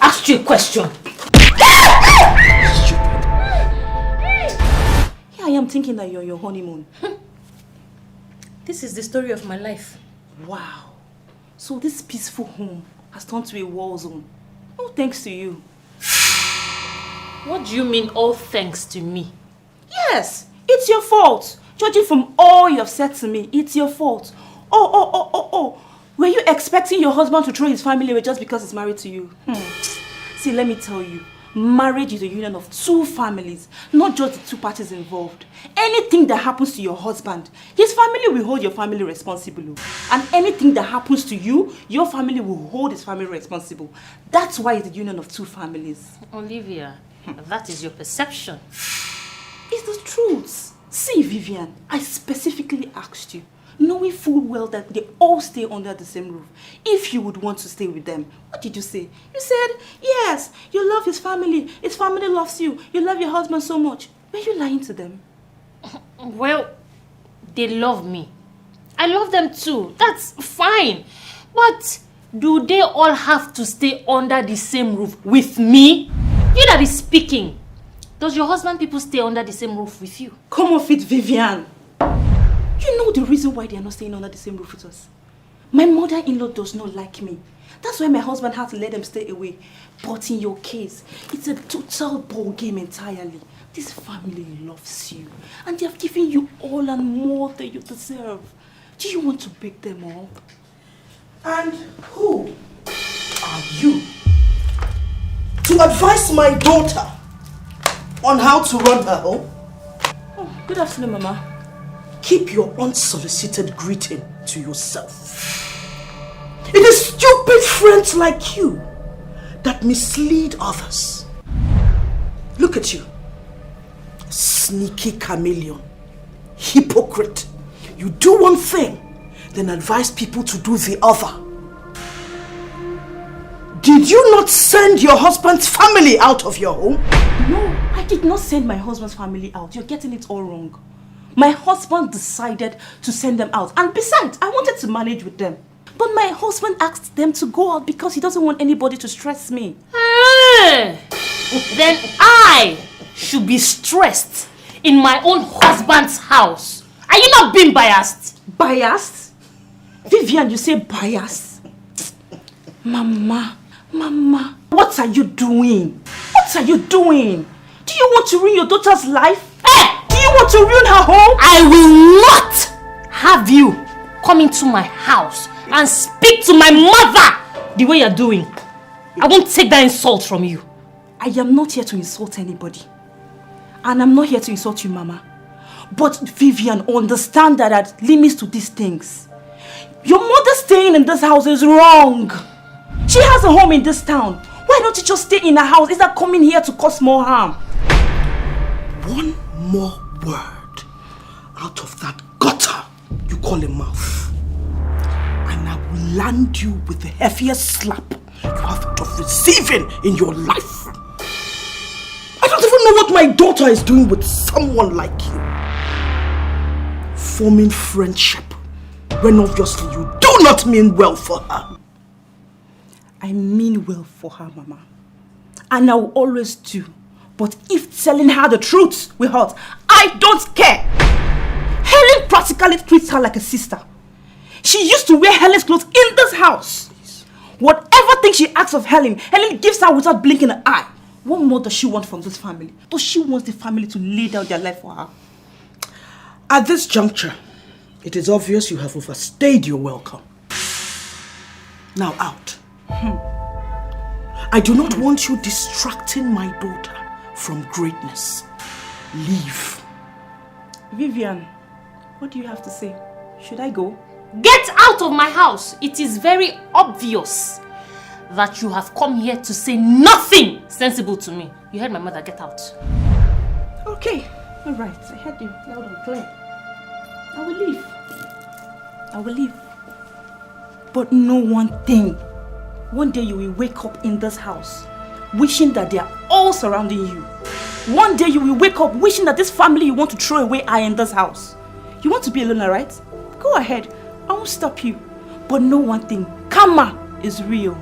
asked you a question. Stupid. Here I am thinking that you're on your honeymoon. This is the story of my life. Wow. So this peaceful home has turned to a war zone. Oh, thanks to you. What do you mean, all thanks to me? Yes, it's your fault. Judging from all you've said to me, it's your fault. Oh. Were you expecting your husband to throw his family away just because he's married to you? See, let me tell you. Marriage is a union of two families, not just the two parties involved. Anything that happens to your husband, his family will hold your family responsible. And anything that happens to you, your family will hold his family responsible. That's why it's a union of two families. Olivia, that is your perception. It's the truth. See, Vivian, I specifically asked you, knowing full well that they all stay under the same roof, if you would want to stay with them. What did you say? You said, yes, you love his family loves you, you love your husband so much. Were you lying to them? Well, they love me. I love them too. That's fine. But do they all have to stay under the same roof with me? You that is speaking. Does your husband people stay under the same roof with you? Come off it, Vivian. You know the reason why they are not staying under the same roof with us. My mother-in-law does not like me. That's why my husband had to let them stay away. But in your case, it's a total ball game entirely. This family loves you. And they have given you all and more than you deserve. Do you want to break them up? And who are you to advise my daughter on how to run her home? Oh, good afternoon, Mama. Keep your unsolicited greeting to yourself. It is stupid friends like you that mislead others. Look at you. Sneaky chameleon. Hypocrite. You do one thing, then advise people to do the other. Did you not send your husband's family out of your home? No, I did not send my husband's family out. You're getting it all wrong. My husband decided to send them out. And besides, I wanted to manage with them. But my husband asked them to go out because he doesn't want anybody to stress me. Then I should be stressed in my own husband's house. Are you not being biased? Biased? Vivian, you say biased? Mama, what are you doing? What are you doing? Do you want to ruin your daughter's life? Hey! Do you want to ruin her home? I will not have you come into my house and speak to my mother the way you're doing. I won't take that insult from you. I am not here to insult anybody. And I'm not here to insult you, Mama. But Vivian, understand that there are limits to these things. Your mother staying in this house is wrong. She has a home in this town. Why don't you just stay in her house instead of coming here to cause more harm? One more word out of that gutter you call a mouth, and I will land you with the heaviest slap you have thought of receiving in your life. I don't even know what my daughter is doing with someone like you. Forming friendship when obviously you do not mean well for her. I mean well for her, Mama. And I will always do. But if telling her the truth will hurt, I don't care. Helen practically treats her like a sister. She used to wear Helen's clothes in this house. Whatever thing she asks of Helen, Helen gives her without blinking an eye. What more does she want from this family? Does she want the family to lay down their life for her? At this juncture, it is obvious you have overstayed your welcome. Now out. I do not want you distracting my daughter from greatness. Leave. Vivian, what do you have to say? Should I go? Get out of my house. It is very obvious that you have come here to say nothing sensible to me. You heard my mother. Get out. Okay. All right. I heard you loud and clear. I will leave. I will leave. But know one thing. One day you will wake up in this house wishing that they are all surrounding you. One day you will wake up wishing that this family you want to throw away are in this house. You want to be alone, right? Go ahead. I won't stop you. But know one thing. Karma is real.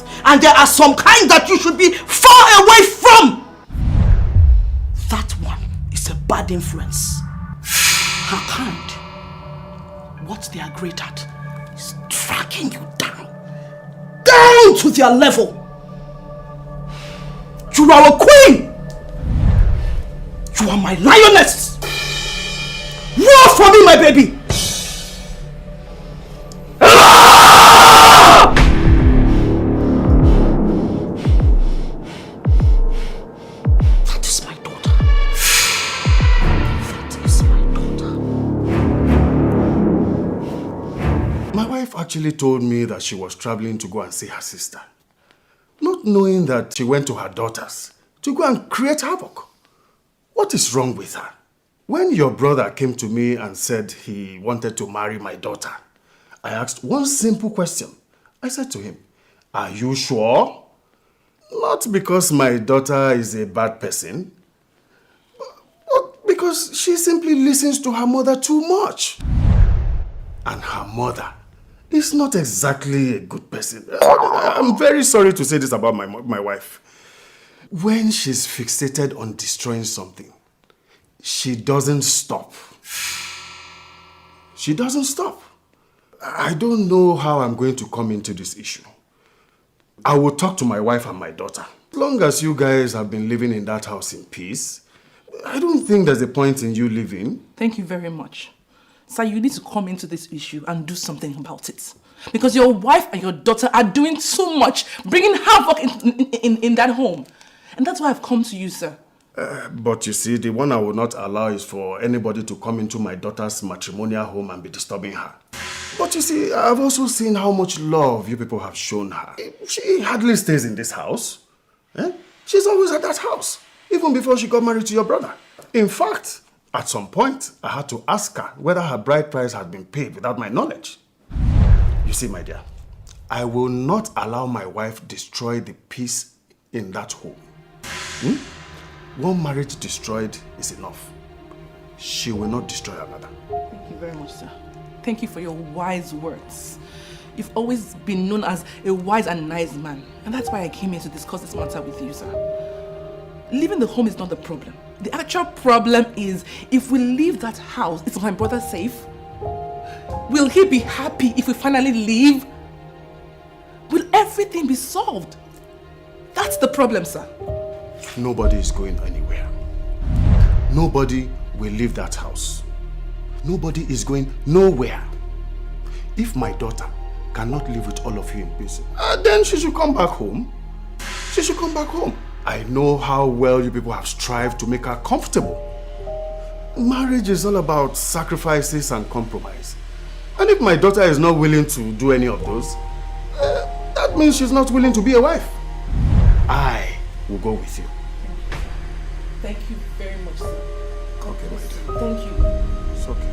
with. And there are some kind that you should be far away from. That one is a bad influence. Her kind, what they are great at is tracking you down to their level. You are a queen. You are my lioness. Roar for me, my baby. That is my daughter. That is my daughter. My wife actually told me that she was traveling to go and see her sister, not knowing that she went to her daughter's to go and create havoc. What is wrong with her? When your brother came to me and said he wanted to marry my daughter, I asked one simple question. I said to him, "Are you sure?" Not because my daughter is a bad person, but because she simply listens to her mother too much. And her mother is not exactly a good person. I'm very sorry to say this about my wife. When she's fixated on destroying something, she doesn't stop. She doesn't stop. I don't know how I'm going to come into this issue. I will talk to my wife and my daughter. As long as you guys have been living in that house in peace, I don't think there's a point in you leaving. Thank you very much. Sir, you need to come into this issue and do something about it. Because your wife and your daughter are doing too much, bringing havoc in that home. And that's why I've come to you, sir. But you see, the one I will not allow is for anybody to come into my daughter's matrimonial home and be disturbing her. But you see, I've also seen how much love you people have shown her. She hardly stays in this house. She's always at that house, even before she got married to your brother. In fact, at some point, I had to ask her whether her bride price had been paid without my knowledge. You see, my dear, I will not allow my wife destroy the peace in that home. One marriage destroyed is enough. She will not destroy another. Thank you very much, sir. Thank you for your wise words. You've always been known as a wise and nice man. And that's why I came here to discuss this matter with you, sir. Leaving the home is not the problem. The actual problem is, if we leave that house, is my brother safe? Will he be happy if we finally leave? Will everything be solved? That's the problem, sir. Nobody is going anywhere. Nobody will leave that house. Nobody is going nowhere. If my daughter cannot live with all of you in peace, then she should come back home. She should come back home. I know how well you people have strived to make her comfortable. Marriage is all about sacrifices and compromise. And if my daughter is not willing to do any of those, that means she's not willing to be a wife. I will go with you. Thank you very much, sir. Okay, my dear. Thank you. It's okay.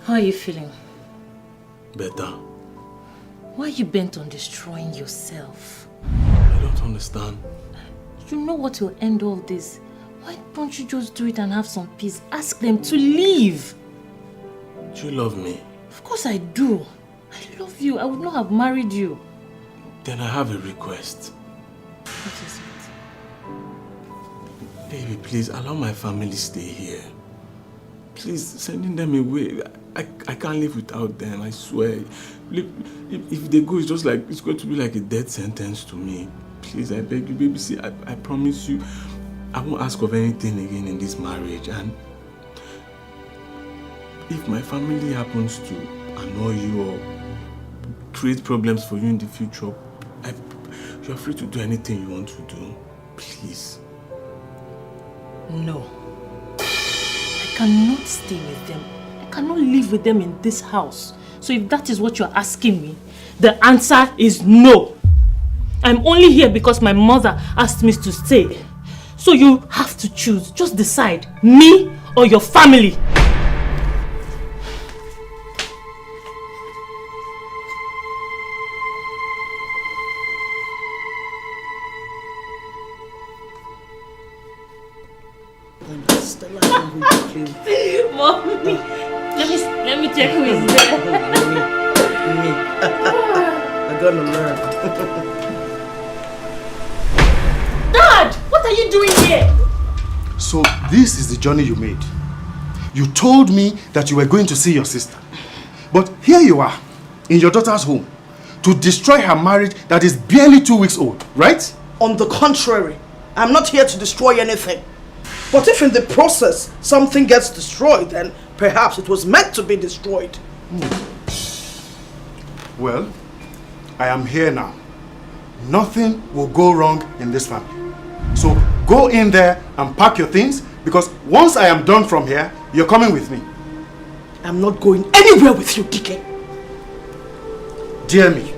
How are you feeling? Better. Why are you bent on destroying yourself? I don't understand. You know what will end all this. Why don't you just do it and have some peace? Ask them to leave. Do you love me? Of course I do. I love you. I would not have married you. Then I have a request. What is it? Baby, please allow my family stay here. Please, sending them away. I can't live without them, I swear. If they go, it's going to be like a death sentence to me. Please, I beg you, baby. See, I promise you, I won't ask of anything again in this marriage. And if my family happens to annoy you or create problems for you in the future, you're free to do anything you want to do. Please. No. I cannot stay with them. I cannot live with them in this house. So if that is what you're asking me, the answer is no. I'm only here because my mother asked me to stay. So you have to choose. Just decide. Me or your family. Stella, I'm going to kill. Mommy, let me check who is there. Me. I'm gonna learn. Dad, what are you doing here? So this is the journey you made. You told me that you were going to see your sister. But here you are, in your daughter's home, to destroy her marriage that is barely 2 weeks old, right? On the contrary, I'm not here to destroy anything. But if in the process something gets destroyed, then perhaps it was meant to be destroyed. Well, I am here now. Nothing will go wrong in this family. So go in there and pack your things, because once I am done from here, you're coming with me. I'm not going anywhere with you, Dike. Dear me,